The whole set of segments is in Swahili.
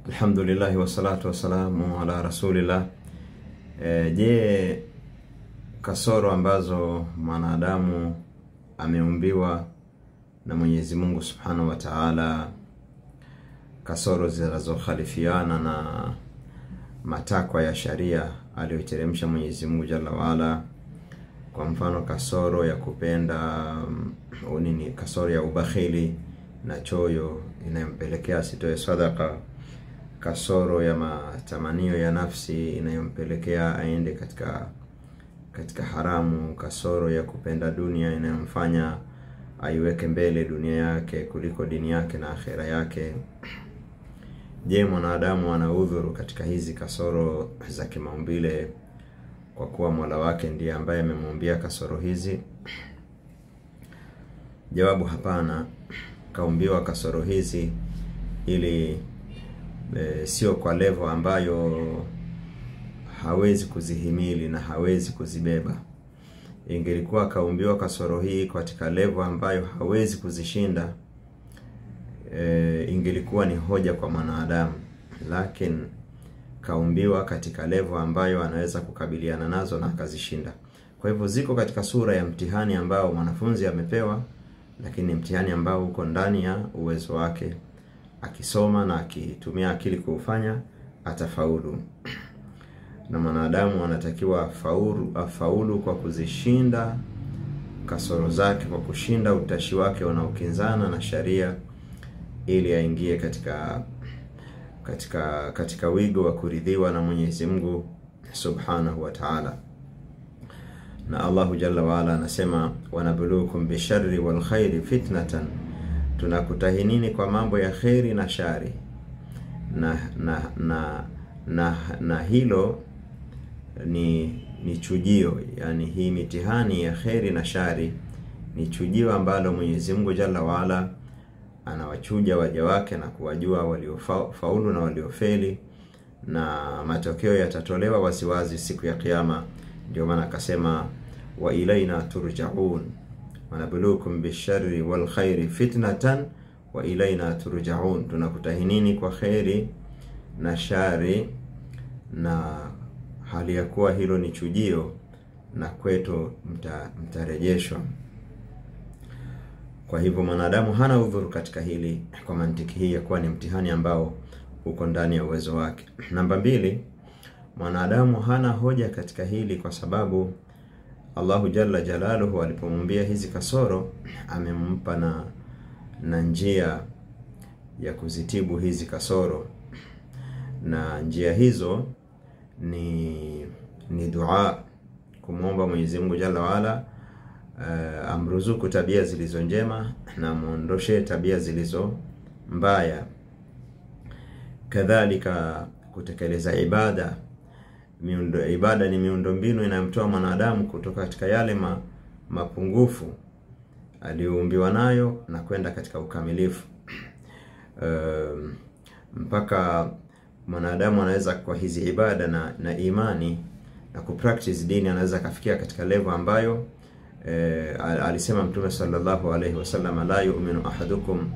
Alhamdulillah wassalatu wassalamu ala rasulillah. Je, kasoro ambazo mwanadamu ameumbiwa na Mwenyezi Mungu Subhanahu wa Ta'ala, kasoro zinazokhalifiana na matakwa ya sharia aliyoteremsha Mwenyezi Mungu Jalla wa Ala, kwa mfano kasoro ya kupenda kasoro ya ubakhili na choyo inayompelekea asitoe sadaka, kasoro ya matamanio ya nafsi inayompelekea aende katika haramu, kasoro ya kupenda dunia inayomfanya aiweke mbele dunia yake kuliko dini yake na akhera yake. Je, mwanadamu ana udhuru katika hizi kasoro za kimaumbile kwa kuwa Mola wake ndiye ambaye amemuumbia kasoro hizi? Jawabu, hapana. Kaumbiwa kasoro hizi ili sio kwa level ambayo hawezi kuzihimili na hawezi kuzibeba. Ingelikuwa kaumbiwa kasoro hii katika level ambayo hawezi kuzishinda, ingelikuwa ni hoja kwa mwanadamu, lakini kaumbiwa katika level ambayo anaweza kukabiliana nazo na akazishinda. Kwa hivyo ziko katika sura ya mtihani ambao mwanafunzi amepewa, lakini mtihani ambao uko ndani ya uwezo wake. Akisoma na akitumia akili kuufanya, atafaulu. Na mwanadamu anatakiwa afaulu kwa kuzishinda kasoro zake, kwa kushinda utashi wake unaokinzana na sharia, ili aingie katika wigo wa kuridhiwa na Mwenyezi Mungu Subhanahu wa Ta'ala. Na Allahu Jalla wa Ala anasema, wanabulukum bisharri wal khairi fitnatan, tunakutahinini kwa mambo ya khairi na shari, na hilo ni chujio. Yani hii mitihani ya khairi na shari ni chujio ambalo Mwenyezi Mungu Jalla wa Ala anawachuja waja wake na kuwajua waliofaulu na waliofeli, na matokeo yatatolewa waziwazi siku ya kiyama. Ndio maana akasema, wa ilaina turja'un, wanabulukum bisharri wal khairi fitnatan wa ilaina turja'un, tunakutahinini kwa khairi na shari, na hali ya kuwa hilo ni chujio na kwetu mtarejeshwa. Kwa hivyo mwanadamu hana udhuru katika hili, kwa mantiki hii ya kuwa ni mtihani ambao uko ndani ya uwezo wake. Namba 2, mwanadamu hana hoja katika hili kwa sababu Allahu Jalla Jalaluhu alipomuumbia hizi kasoro amempa na njia ya kuzitibu hizi kasoro, na njia hizo ni dua, kumuomba Mwenyezi Mungu Jalla wa Ala amruzuku tabia zilizo njema na muondoshe tabia zilizo mbaya. Kadhalika kutekeleza ibada. Ibada ni miundombinu inayomtoa mwanadamu kutoka katika yale mapungufu aliyoumbiwa nayo na kwenda katika ukamilifu. Mpaka mwanadamu anaweza kwa hizi ibada na imani na kupractice dini, anaweza kafikia katika level ambayo alisema Mtume sallallahu alayhi wasallam, la yu'minu ahadukum,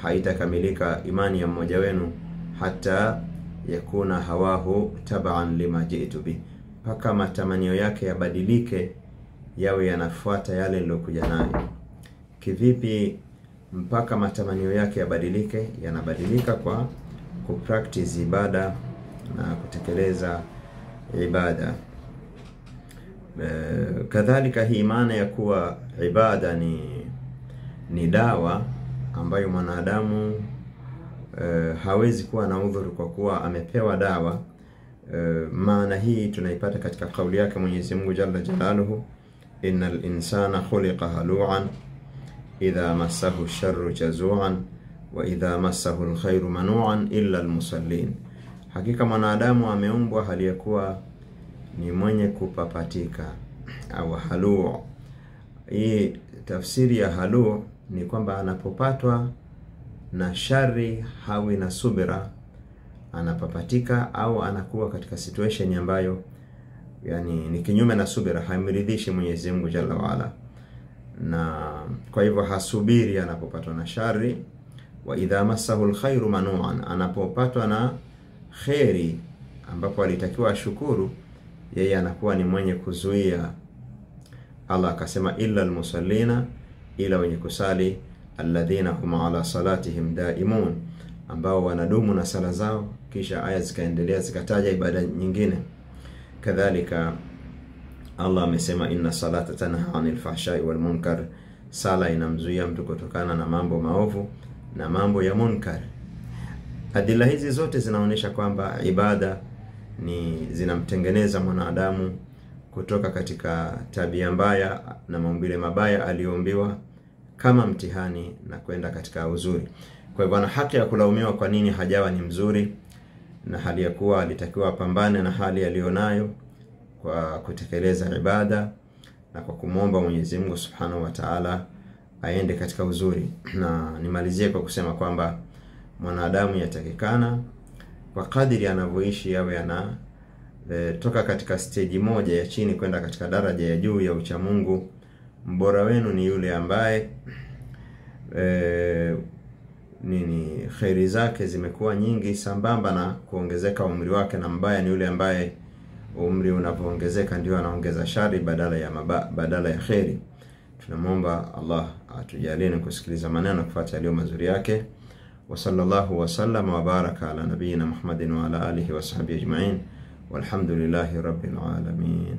haitakamilika imani ya mmoja wenu hata yakuna hawahu tab'an lima ji'tu bi, mpaka matamanio yake yabadilike yawe yanafuata yale nilokuja nayo. Kivipi mpaka matamanio yake yabadilike? Yanabadilika kwa kupractice ibada na kutekeleza ibada. Kadhalika hii maana ya kuwa ibada ni dawa ambayo mwanadamu hawezi kuwa na udhuru kwa kuwa amepewa dawa. Maana hii tunaipata katika kauli yake Mwenyezi Mungu Jalla Jalaluhu, innal insana khuliqa halu'an idha massahu sharru jazu'an wa idha massahu alkhairu manu'an illa almusallin, hakika mwanadamu ameumbwa hali ya kuwa ni mwenye kupapatika au halu'. Hii tafsiri ya halu' ni kwamba anapopatwa na shari hawi na subira, anapapatika au anakuwa katika situation ambayo yani ni kinyume na subira, haimridhishi Mwenyezi Mungu Jalla wa Ala, na kwa hivyo hasubiri anapopatwa na shari. Wa idha massahu alkhairu manu'an, anapopatwa kheri ambapo alitakiwa ashukuru, yeye anakuwa ni mwenye kuzuia. Allah akasema illa almusallina, ila wenye kusali, alladhina hum ala salatihim daimun, ambao wanadumu na sala zao. Kisha aya zikaendelea zikataja ibada nyingine. Kadhalika Allah amesema inna salata tanha 'anil fahsha'i wal munkar, sala inamzuia mtu kutokana na mambo maovu na mambo ya munkar. Adila hizi zote zinaonyesha kwamba ibada zinamtengeneza mwanadamu kutoka katika tabia mbaya na maumbile mabaya aliyoombiwa kama mtihani na kwenda katika uzuri. Kwa hivyo ana haki ya kulaumiwa kwa nini hajawa ni mzuri, na hali ya kuwa alitakiwa pambane na hali aliyonayo kwa kutekeleza ibada na kwa kumwomba Mwenyezi Mungu Subhanahu wa Ta'ala aende katika uzuri. Na nimalizie kwa kusema kwamba mwanadamu yatakikana kwa kadiri anavyoishi yawe toka katika stage moja ya chini kwenda katika daraja ya juu ya uchamungu. Mbora wenu ni yule ambaye khairi zake zimekuwa nyingi sambamba na kuongezeka umri wake, na mbaya ni yule ambaye umri unapoongezeka ndio anaongeza shari badala ya khairi. Tunamwomba Allah atujalie kusikiliza maneno kufuata yaliyo mazuri yake. Wa sallallahu wa sallama wa baraka ala nabiyina Muhammadin wa ala alihi wa sahbihi ajma'in, walhamdulillahi rabbil alamin.